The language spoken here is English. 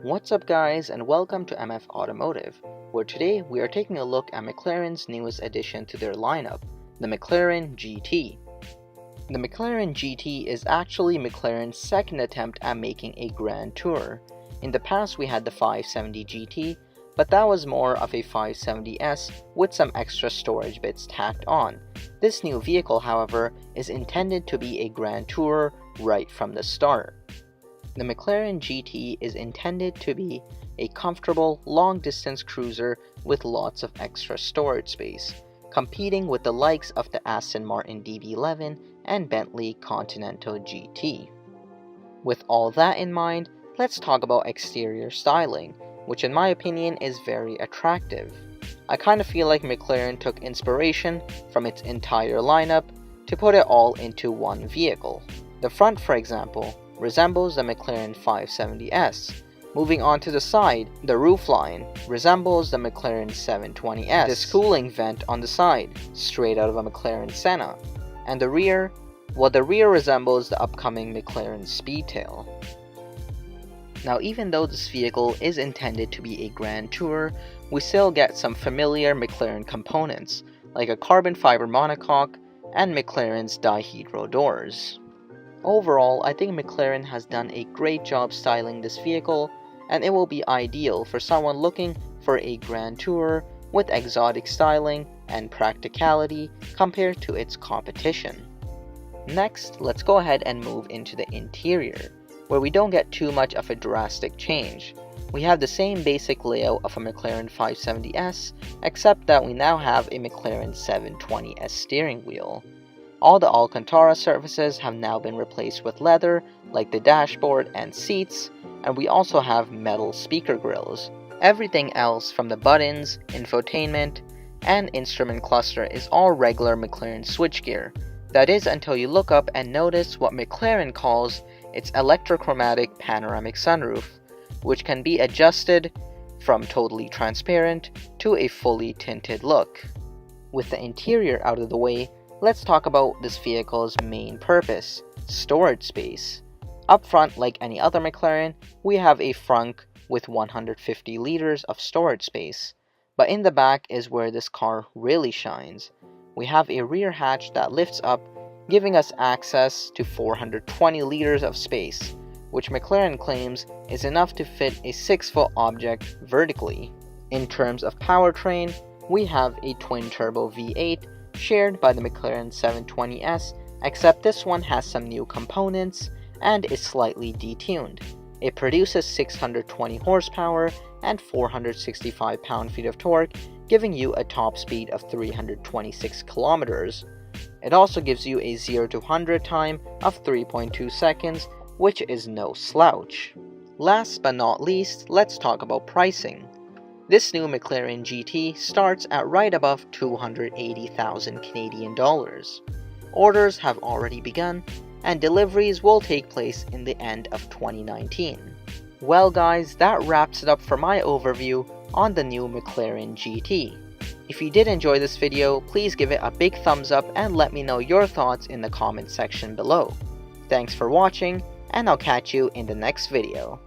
What's up guys, and welcome to MF Automotive, where today we are taking a look at McLaren's newest addition to their lineup, the Mclaren GT. The Mclaren GT is actually McLaren's second attempt at making a Grand Tour. In the past we had the 570 GT, but that was more of a 570S with some extra storage bits tacked on. This new vehicle, however, is intended to be a Grand Tourer right from the start. The McLaren GT is intended to be a comfortable, long-distance cruiser with lots of extra storage space, competing with the likes of the Aston Martin DB11 and Bentley Continental GT. With all that in mind, let's talk about exterior styling, which in my opinion is very attractive. I kind of feel like McLaren took inspiration from its entire lineup to put it all into one vehicle. The front, for example, resembles the McLaren 570S. Moving on to the side, the roofline resembles the McLaren 720S. This cooling vent on the side, straight out of a McLaren Senna. And the rear, well, the rear resembles the upcoming McLaren Speedtail. Now, even though this vehicle is intended to be a Grand Tourer, we still get some familiar McLaren components, like a carbon fiber monocoque and McLaren's dihedral doors. Overall, I think McLaren has done a great job styling this vehicle, and it will be ideal for someone looking for a Grand Tourer with exotic styling and practicality compared to its competition. Next, let's go ahead and move into the interior, where we don't get too much of a drastic change. We have the same basic layout of a McLaren 570S, except that we now have a McLaren 720S steering wheel. All the Alcantara surfaces have now been replaced with leather, like the dashboard and seats, and we also have metal speaker grills. Everything else from the buttons, infotainment, and instrument cluster is all regular McLaren switchgear. That is until you look up and notice what McLaren calls its electrochromatic panoramic sunroof, which can be adjusted from totally transparent to a fully tinted look. With the interior out of the way, let's talk about this vehicle's main purpose, storage space. Up front, like any other McLaren, we have a frunk with 150 liters of storage space. But in the back is where this car really shines. We have a rear hatch that lifts up, giving us access to 420 liters of space, which McLaren claims is enough to fit a 6-foot object vertically. In terms of powertrain, we have a twin-turbo V8 shared by the McLaren 720S, except this one has some new components and is slightly detuned. It produces 620 horsepower and 465 pound-feet of torque, giving you a top speed of 326 kilometers. It also gives you a 0 to 100 time of 3.2 seconds, which is no slouch. Last but not least, let's talk about pricing. This new McLaren GT starts at right above 280,000 Canadian dollars. Orders have already begun, and deliveries will take place in the end of 2019. Well guys, that wraps it up for my overview on the new McLaren GT. If you did enjoy this video, please give it a big thumbs up and let me know your thoughts in the comment section below. Thanks for watching, and I'll catch you in the next video.